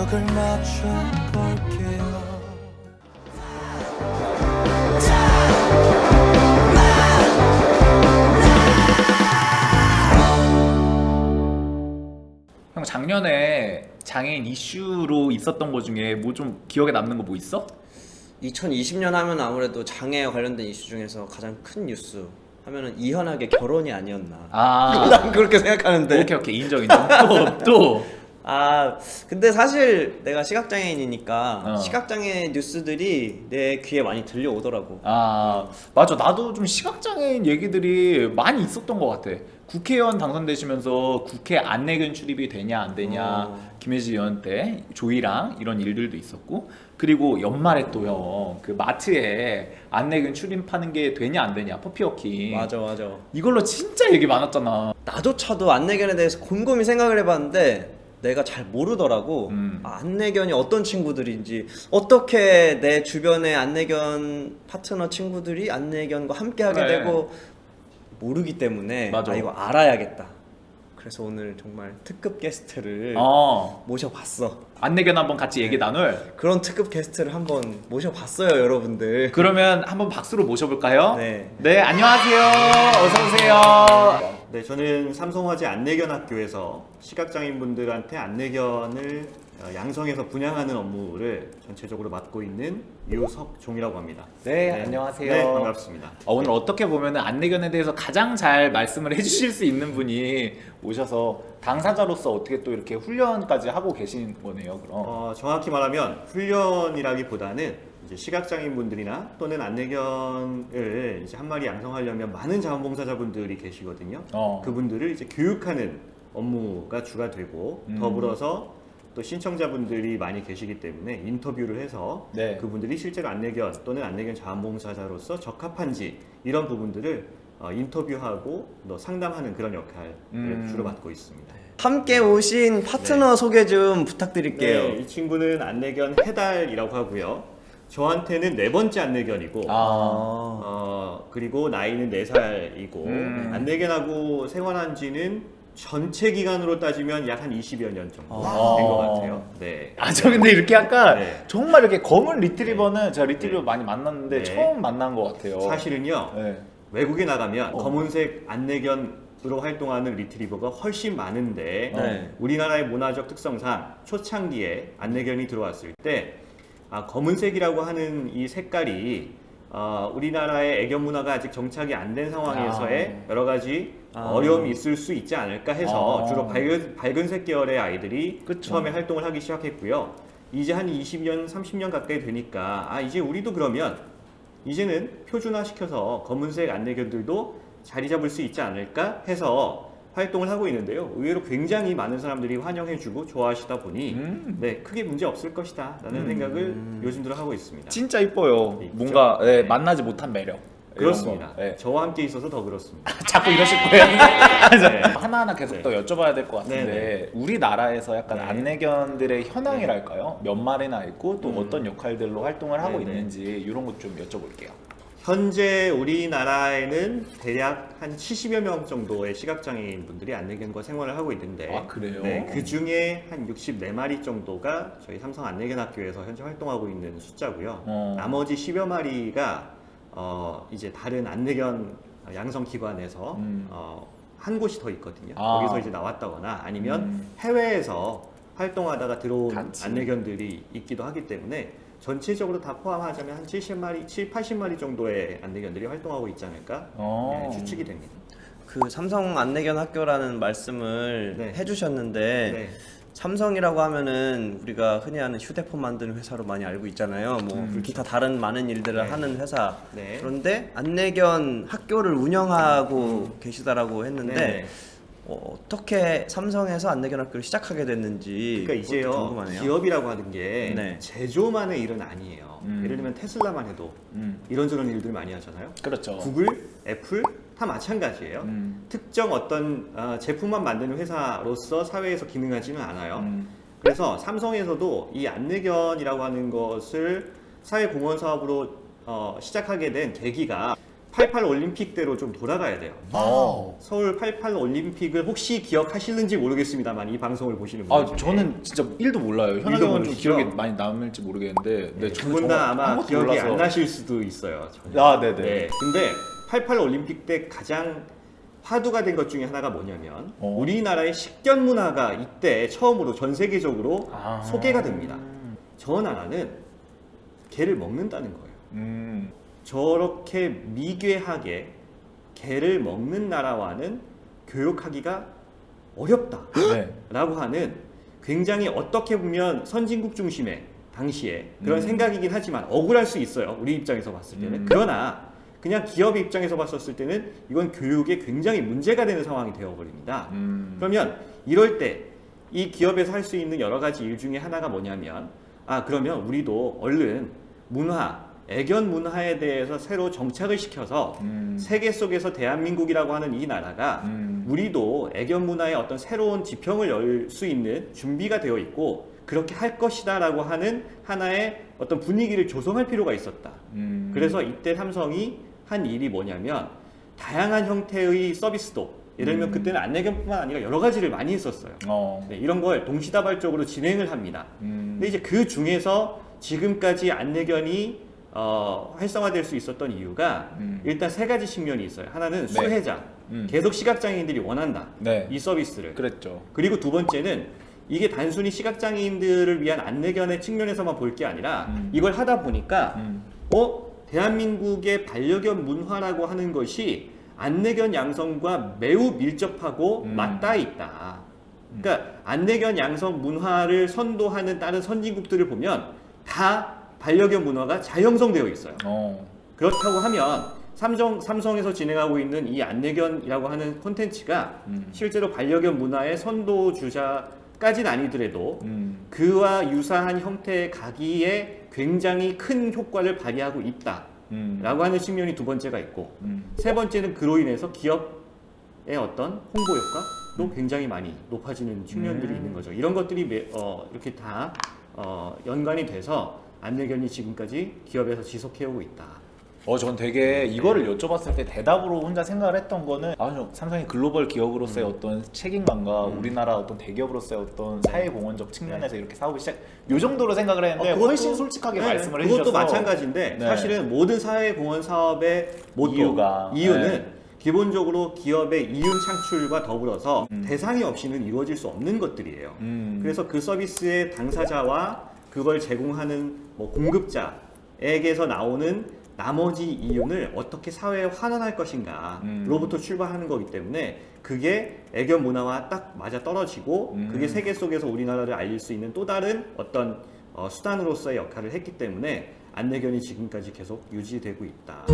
초력을 맞춰볼게요. 형 작년에 장애인 이슈로 있었던 거 중에 뭐 좀 기억에 남는 거 뭐 있어? 2020년 하면 아무래도 장애에 관련된 이슈 중에서 가장 큰 뉴스 하면은 이현학의 결혼이 아니었나. 아 난 그렇게 생각하는데. 오케이 인정 또 아 근데 사실 내가 시각장애인이니까 어. 시각장애 뉴스들이 내 귀에 많이 들려오더라고. 아 맞아 나도 좀 시각장애인 얘기들이 많이 있었던 것 같아. 국회의원 당선되시면서 국회 안내견 출입이 되냐 안 되냐 김혜지 의원 때 조이랑 이런 일들도 있었고, 그리고 연말에 또요 그 마트에 안내견 출입하는 게 되냐 안 되냐 퍼피워킹 맞아. 이걸로 진짜 얘기 많았잖아. 나조차도 안내견에 대해서 곰곰이 생각을 해봤는데 내가 잘 모르더라고. 안내견이 어떤 친구들인지, 어떻게 내 주변의 안내견 파트너 친구들이 안내견과 함께 하게 그래. 되고 모르기 때문에 맞아. 아 이거 알아야겠다. 그래서 오늘 정말 특급 게스트를 모셔봤어. 안내견 한번 같이 얘기 나눌. 그런 특급 게스트를 한번 모셔봤어요, 여러분들. 그러면 한번 박수로 모셔볼까요? 네. 안녕하세요. 어서 오세요. 네, 저는 삼성화재 안내견 학교에서 시각장애인분들한테 안내견을 양성해서 분양하는 업무를 전체적으로 맡고 있는 유석종이라고 합니다. 네, 안녕하세요. 네, 반갑습니다. 오늘 어떻게 보면 안내견에 대해서 가장 잘 말씀을 해주실 수 있는 분이 오셔서 당사자로서 어떻게 또 이렇게 훈련까지 하고 계신 거네요. 그럼. 정확히 말하면 훈련이라기보다는 이제 시각장애인분들이나 또는 안내견을 이제 한 마리 양성하려면 많은 자원봉사자분들이 계시거든요. 그분들을 이제 교육하는 업무가 주가 되고 더불어서 또 신청자분들이 많이 계시기 때문에 인터뷰를 해서 네. 그분들이 실제로 안내견 또는 안내견 자원봉사자로서 적합한지 이런 부분들을 인터뷰하고 또 상담하는 그런 역할을 주로 맡고 있습니다. 함께 오신 파트너 소개 좀 부탁드릴게요. 네, 이 친구는 안내견 해달이라고 하고요. 저한테는 네 번째 안내견이고 그리고 나이는 4살이고 안내견하고 생활한 지는 전체 기간으로 따지면 약 한 20여 년 정도 된 것 같아요. 네. 저 근데 이렇게 약간 네. 정말 이렇게 검은 리트리버는 제가 리트리버 네. 많이 만났는데 네. 처음 만난 것 같아요. 사실은요, 네. 외국에 나가면 검은색 안내견으로 활동하는 리트리버가 훨씬 많은데 네. 우리나라의 문화적 특성상 초창기에 안내견이 들어왔을 때 검은색이라고 하는 이 색깔이 우리나라의 애견 문화가 아직 정착이 안 된 상황에서의 여러 가지 어려움이 있을 수 있지 않을까 해서 주로 밝은색 계열의 아이들이 처음에 활동을 하기 시작했고요. 이제 한 20년, 30년 가까이 되니까 이제 우리도 그러면 이제는 표준화시켜서 검은색 안내견들도 자리 잡을 수 있지 않을까 해서 활동을 하고 있는데요. 의외로 굉장히 많은 사람들이 환영해주고 좋아하시다 보니 크게 문제 없을 것이다 라는 생각을 요즘 들어 하고 있습니다. 진짜 이뻐요. 이쁘죠? 뭔가 네. 만나지 못한 매력. 그렇습니다. 네. 저와 함께 있어서 더 그렇습니다. 자꾸 이러실 거예요. 네. 하나하나 계속 네. 또 여쭤봐야 될 것 같은데 네. 우리나라에서 약간 네. 안내견들의 현황이랄까요? 몇 마리나 있고 또 어떤 역할들로 활동을 하고 네, 네. 있는지 이런 것 좀 여쭤볼게요. 현재 우리나라에는 대략 한 70여 명 정도의 시각장애인 분들이 안내견과 생활을 하고 있는데 그래요? 그 중에 한 64마리 정도가 저희 삼성 안내견학교에서 현재 활동하고 있는 숫자고요. 나머지 10여 마리가 이제 다른 안내견 양성기관에서 한 곳이 더 있거든요. 거기서 이제 나왔다거나 아니면 해외에서 활동하다가 들어온 같이. 안내견들이 있기도 하기 때문에 전체적으로 다 포함하자면 한 70마리, 80마리 정도의 안내견들이 활동하고 있지 않을까 추측이 됩니다. 그 삼성 안내견 학교라는 말씀을 네. 해주셨는데 네. 삼성이라고 하면은 우리가 흔히 하는 휴대폰 만드는 회사로 많이 알고 있잖아요. 뭐 기타 다른 많은 일들을 네. 하는 회사. 네. 그런데 안내견 학교를 운영하고 계시다라고 했는데 네. 어떻게 삼성에서 안내견 학교를 시작하게 됐는지 그러니까 그것도 이제요, 궁금하네요. 기업이라고 하는 게 네. 제조만의 일은 아니에요. 예를 들면 테슬라만 해도 이런저런 일들 많이 하잖아요. 그렇죠. 구글, 애플 다 마찬가지예요. 특정 어떤 제품만 만드는 회사로서 사회에서 기능하지는 않아요. 그래서 삼성에서도 이 안내견이라고 하는 것을 사회공헌 사업으로 시작하게 된 계기가 88 올림픽대로 좀 돌아가야 돼요. 와우. 서울 88 올림픽을 혹시 기억하실는지 모르겠습니다만 이 방송을 보시는 아 분들 중에 저는 진짜 1도 몰라요. 현학이 일도 형은 좀 모르시죠? 기억이 많이 남을지 모르겠는데 네, 두 분 다 아마 아무것도 기억이 몰라서. 안 나실 수도 있어요. 전혀. 아 네네. 네. 근데 88 올림픽 때 가장 화두가 된 것 중에 하나가 뭐냐면 우리나라의 식견 문화가 이때 처음으로 전 세계적으로 아. 소개가 됩니다. 저 나라는 게를 먹는다는 거예요. 저렇게 미개하게 게를 먹는 나라와는 교역하기가 어렵다라고 네. 하는 굉장히 어떻게 보면 선진국 중심의 당시에 그런 생각이긴 하지만 억울할 수 있어요. 우리 입장에서 봤을 때는. 그러나 그냥 기업의 입장에서 봤었을 때는 이건 교육에 굉장히 문제가 되는 상황이 되어버립니다. 그러면 이럴 때 이 기업에서 할 수 있는 여러 가지 일 중에 하나가 뭐냐면 그러면 우리도 얼른 문화, 애견 문화에 대해서 새로 정착을 시켜서 세계 속에서 대한민국이라고 하는 이 나라가 우리도 애견 문화의 어떤 새로운 지평을 열 수 있는 준비가 되어 있고 그렇게 할 것이다 라고 하는 하나의 어떤 분위기를 조성할 필요가 있었다. 그래서 이때 삼성이 한 일이 뭐냐면 다양한 형태의 서비스도 예를 들면 그때는 안내견뿐만 아니라 여러 가지를 많이 했었어요. 네, 이런 걸 동시다발적으로 진행을 합니다. 근데 이제 그 중에서 지금까지 안내견이 활성화될 수 있었던 이유가 일단 세 가지 측면이 있어요. 하나는 네. 수혜자, 계속 시각장애인들이 원한다. 네. 이 서비스를. 그랬죠. 그리고 두 번째는 이게 단순히 시각장애인들을 위한 안내견의 측면에서만 볼 게 아니라 이걸 하다 보니까 대한민국의 반려견 문화라고 하는 것이 안내견 양성과 매우 밀접하고 맞닿아 있다. 그러니까 안내견 양성 문화를 선도하는 다른 선진국들을 보면 다 반려견 문화가 자형성되어 있어요. 그렇다고 하면 삼성에서 진행하고 있는 이 안내견이라고 하는 콘텐츠가 실제로 반려견 문화의 선도주자까지는 아니더라도 그와 유사한 형태의 가기에 굉장히 큰 효과를 발휘하고 있다. 라고 하는 측면이 두 번째가 있고 세 번째는 그로 인해서 기업의 어떤 홍보 효과도 굉장히 많이 높아지는 측면들이 있는 거죠. 이런 것들이 이렇게 다 연관이 돼서 안내견이 지금까지 기업에서 지속해오고 있다. 전 되게 이거를 여쭤봤을 때 대답으로 혼자 생각을 했던 거는 삼성이 글로벌 기업으로서의 어떤 책임감과 우리나라 어떤 대기업으로서의 어떤 사회공헌적 측면에서 이렇게 사업을 요 정도로 생각을 했는데 훨씬 솔직하게 말씀을 해주셔서 그것도 마찬가지인데 네. 사실은 모든 사회공헌 사업의 이유는 네. 기본적으로 기업의 이윤 창출과 더불어서 대상이 없이는 이루어질 수 없는 것들이에요. 그래서 그 서비스의 당사자와 그걸 제공하는 공급자에게서 나오는 나머지 이윤을 어떻게 사회에 환원할 것인가로부터 출발하는 거기 때문에 그게 애견 문화와 딱 맞아 떨어지고 그게 세계 속에서 우리나라를 알릴 수 있는 또 다른 어떤 수단으로서의 역할을 했기 때문에 안내견이 지금까지 계속 유지되고 있다.